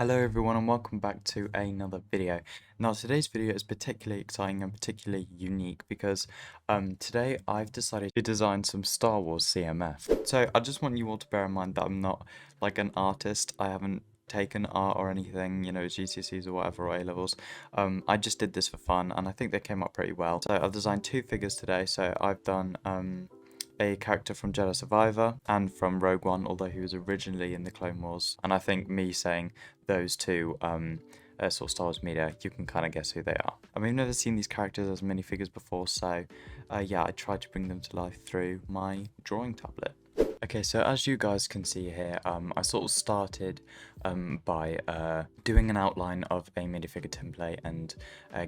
Hello everyone and welcome back to another video. Now today's video is particularly exciting and particularly unique because today I've decided to design some Star Wars CMF. So I just want you all to bear in mind that I'm not like an artist. I haven't taken art or anything, you know, GCSEs or whatever, or A-levels. I just did this for fun and I think they came out pretty well. So I've designed two figures today. So I've done a character from Jedi Survivor and from Rogue One, although he was originally in the Clone Wars. And I think me saying those two sort of Star Wars media, you can kind of guess who they are. I mean, I've never seen these characters as minifigures before, so yeah, I tried to bring them to life through my drawing tablet. Okay, so as you guys can see here, I sort of started by doing an outline of a minifigure template and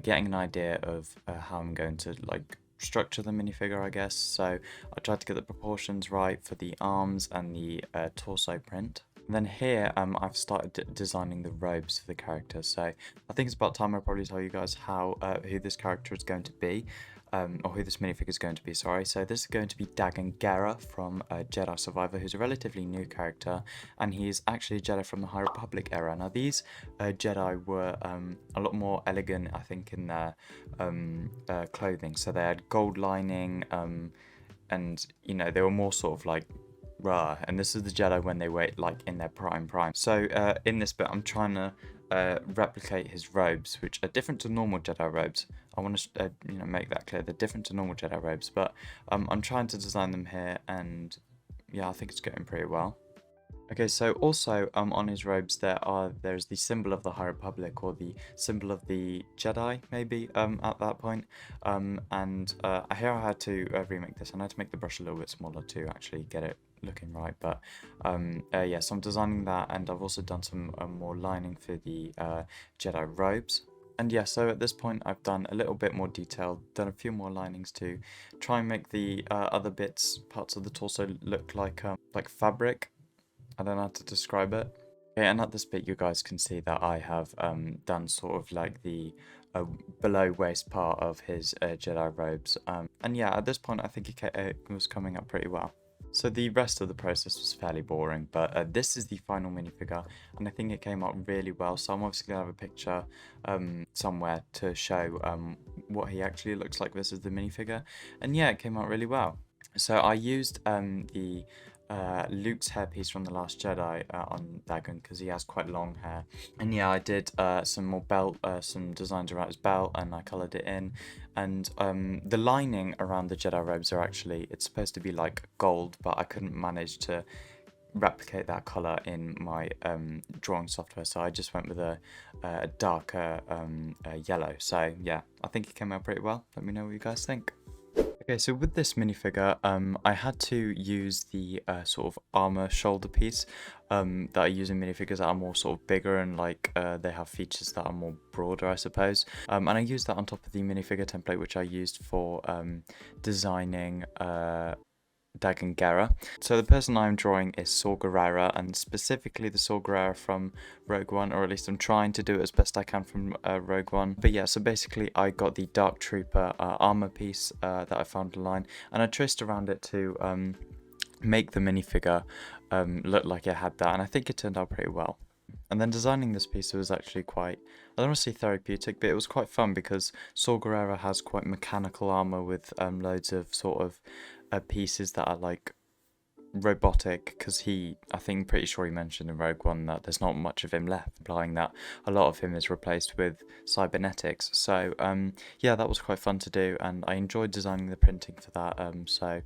getting an idea of how I'm going to like structure the minifigure, I guess. So I tried to get the proportions right for the arms and the torso print. And then here I've started designing the robes for the character, so I think it's about time I probably tell you guys how who this character is going to be, or who this minifigure is going to be, sorry. So this is going to be Dagan Gera from Jedi Survivor, who's a relatively new character, and he's actually a Jedi from the High Republic era. Now these Jedi were a lot more elegant, I think, in their clothing, so they had gold lining, and you know, they were more sort of like rah, and this is the Jedi when they were like in their prime. So in this bit I'm trying to replicate his robes, which are different to normal Jedi robes. I want to you know, make that clear, they're different to normal Jedi robes, but I'm trying to design them here, and yeah, I think it's going pretty well. Okay, so also on his robes there's the symbol of the High Republic, or the symbol of the Jedi, maybe, at that point. And here I had to remake this, and I had to make the brush a little bit smaller to actually get it looking right. But yeah, so I'm designing that, and I've also done some more lining for the Jedi robes. And yeah, so at this point I've done a little bit more detail, done a few more linings to try and make the other parts of the torso look like fabric. I don't know how to describe it. Okay, and at this bit you guys can see that I have done sort of like the below waist part of his Jedi robes. And yeah, at this point I think it was coming up pretty well. So the rest of the process was fairly boring, but this is the final minifigure, and I think it came out really well. So I'm obviously going to have a picture somewhere to show what he actually looks like versus the minifigure. And yeah, it came out really well. So I used the Luke's hairpiece from The Last Jedi on Dagan, because he has quite long hair. And yeah, I did some more belt, some designs around his belt, and I coloured it in. And the lining around the Jedi robes are actually, it's supposed to be like gold, but I couldn't manage to replicate that colour in my drawing software, so I just went with a darker yellow. So yeah, I think it came out pretty well. Let me know what you guys think. Okay, so with this minifigure, I had to use the sort of armor shoulder piece that I use in minifigures that are more sort of bigger, and like they have features that are more broader, I suppose. And I used that on top of the minifigure template, which I used for designing Dagan Gera. So the person I'm drawing is Saw Gerrera, and specifically the Saw Gerrera from Rogue One, or at least I'm trying to do it as best I can from Rogue One. But yeah, so basically I got the Dark Trooper armor piece that I found online, and I traced around it to make the minifigure look like it had that, and I think it turned out pretty well. And then designing this piece was actually quite, I don't want to say therapeutic, but it was quite fun because Saw Gerrera has quite mechanical armor with loads of sort of pieces that are like robotic, because I think pretty sure he mentioned in Rogue One that there's not much of him left, implying that a lot of him is replaced with cybernetics. So yeah, that was quite fun to do, and I enjoyed designing the printing for that. So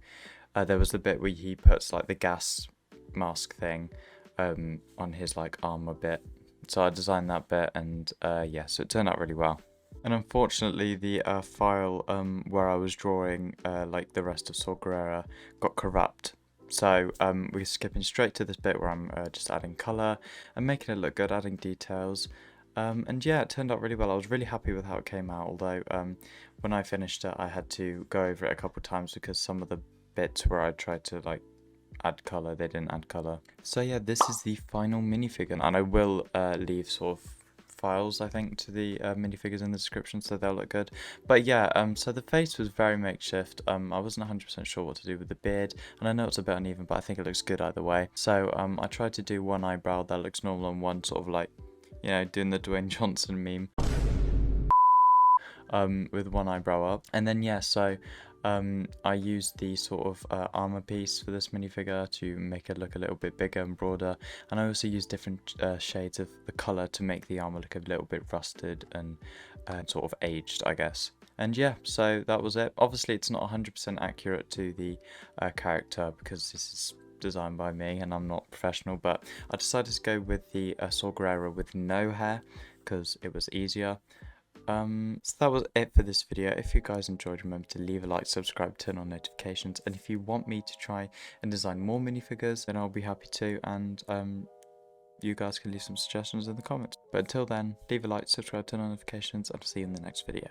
there was the bit where he puts like the gas mask thing on his like armor bit, so I designed that bit, and yeah, so it turned out really well. And unfortunately the file where I was drawing like the rest of Saw Gerrera got corrupt, so we're skipping straight to this bit where I'm just adding colour and making it look good, adding details, and yeah, it turned out really well. I was really happy with how it came out, although when I finished it I had to go over it a couple of times because some of the bits where I tried to like add colour, they didn't add colour. So yeah, this is the final minifigure, and I will leave sort of files, I think, to the minifigures in the description, so they'll look good. But yeah, so the face was very makeshift. I wasn't 100% sure what to do with the beard, and I know it's a bit uneven, but I think it looks good either way. So I tried to do one eyebrow that looks normal and one sort of like you know, doing the Dwayne Johnson meme. With one eyebrow up. And then yeah, so I used the sort of armor piece for this minifigure to make it look a little bit bigger and broader, and I also used different shades of the color to make the armor look a little bit rusted and sort of aged, I guess. And yeah, so that was it. Obviously it's not 100% accurate to the character because this is designed by me and I'm not professional, but I decided to go with the Saw Gerrera with no hair because it was easier. So that was it for this video. If you guys enjoyed, remember to leave a like, subscribe, turn on notifications, and if you want me to try and design more minifigures, then I'll be happy to, and you guys can leave some suggestions in the comments. But until then, leave a like, subscribe, turn on notifications, and I'll see you in the next video.